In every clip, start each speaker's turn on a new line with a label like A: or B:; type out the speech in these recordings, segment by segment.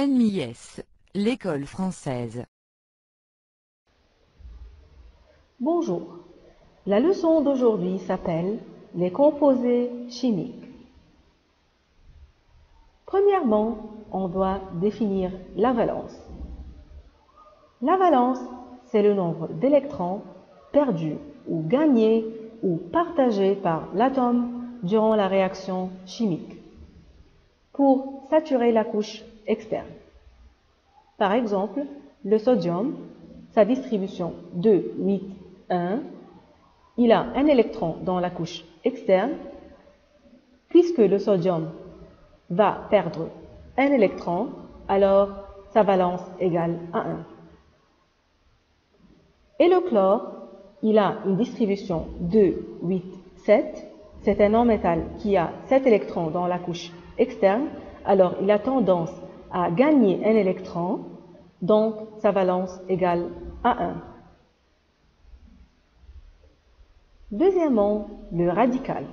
A: LMIS, l'école française.
B: Bonjour, la leçon d'aujourd'hui s'appelle les composés chimiques. Premièrement, on doit définir la valence. La valence, c'est le nombre d'électrons perdus ou gagnés ou partagés par l'atome durant la réaction chimique pour saturer la couche externe. Par exemple, le sodium, sa distribution 2, 8, 1, il a un électron dans la couche externe. Puisque le sodium va perdre un électron, alors sa valence égale à 1. Et le chlore, il a une distribution 2, 8, 7. C'est un non-métal qui a 7 électrons dans la couche externe, alors il a tendance à gagner un électron, donc sa valence égale à 1. Deuxièmement, le radical.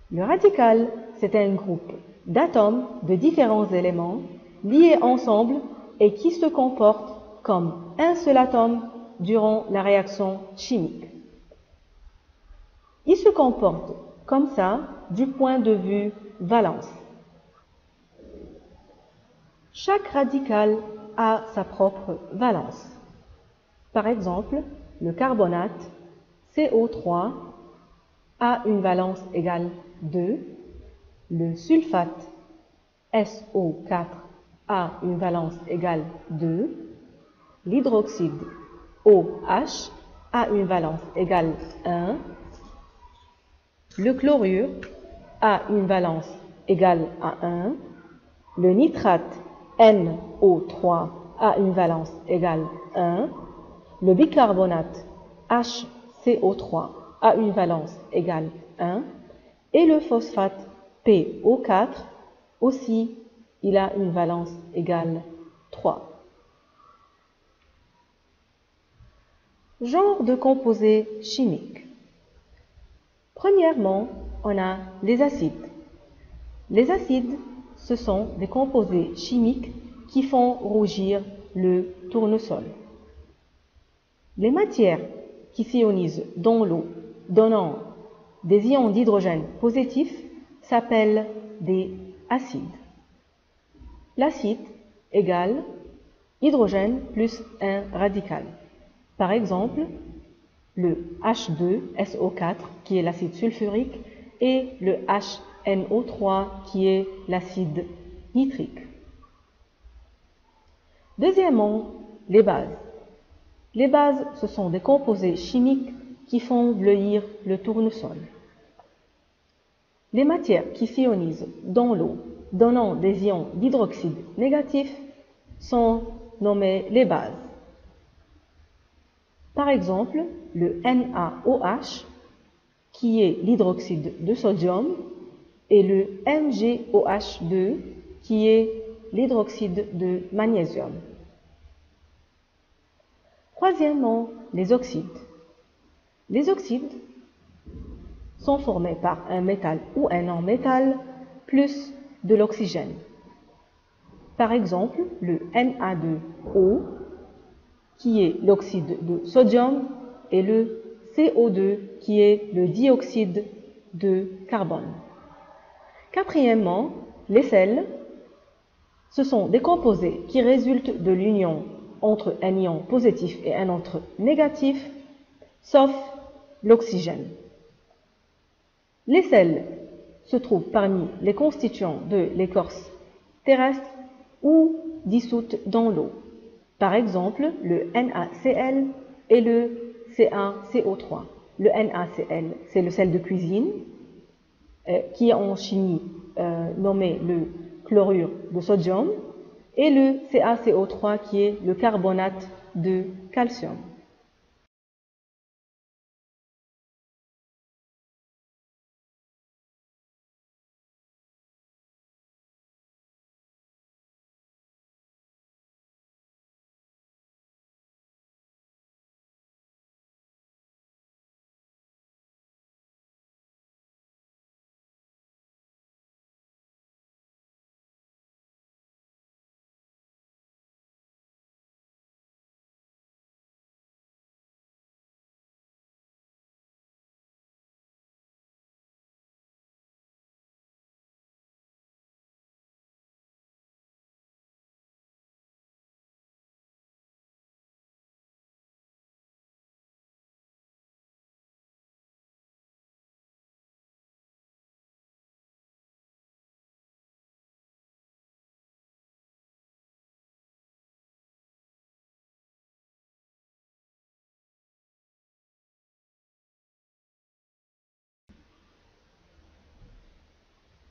B: Le radical, c'est un groupe d'atomes de différents éléments liés ensemble et qui se comportent comme un seul atome durant la réaction chimique. Il se comporte comme ça du point de vue valence. Chaque radical a sa propre valence. Par exemple, le carbonate CO3 a une valence égale 2, le sulfate SO4 a une valence égale 2, l'hydroxyde OH a une valence égale 1, le chlorure a une valence égale à 1, le nitrate NO3 a une valence égale 1, le bicarbonate HCO3 a une valence égale 1 et le phosphate PO4 aussi, il a une valence égale 3. Genre de composés chimiques. Premièrement, on a les acides. Les acides, ce sont des composés chimiques qui font rougir le tournesol. Les matières qui s'ionisent dans l'eau, donnant des ions d'hydrogène positifs, s'appellent des acides. L'acide égale hydrogène plus un radical. Par exemple, le H2SO4 qui est l'acide sulfurique et le HNO3 qui est l'acide nitrique. Deuxièmement, les bases. Les bases, ce sont des composés chimiques qui font bleuir le tournesol. Les matières qui s'ionisent dans l'eau, donnant des ions d'hydroxyde négatifs, sont nommées les bases. Par exemple, le NaOH, qui est l'hydroxyde de sodium, et le MgOH2, qui est l'hydroxyde de magnésium. Troisièmement, les oxydes. Les oxydes sont formés par un métal ou un non-métal plus de l'oxygène. Par exemple, le Na2O, qui est l'oxyde de sodium, et le CO2, qui est le dioxyde de carbone. Quatrièmement, les sels, ce sont des composés qui résultent de l'union entre un ion positif et un autre négatif, sauf l'oxygène. Les sels se trouvent parmi les constituants de l'écorce terrestre ou dissoute dans l'eau. Par exemple, le NaCl et le CaCO3. Le NaCl, c'est le sel de cuisine, qui est en chimie nommé le chlorure de sodium, et le CaCO3 qui est le carbonate de calcium.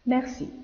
B: Merci.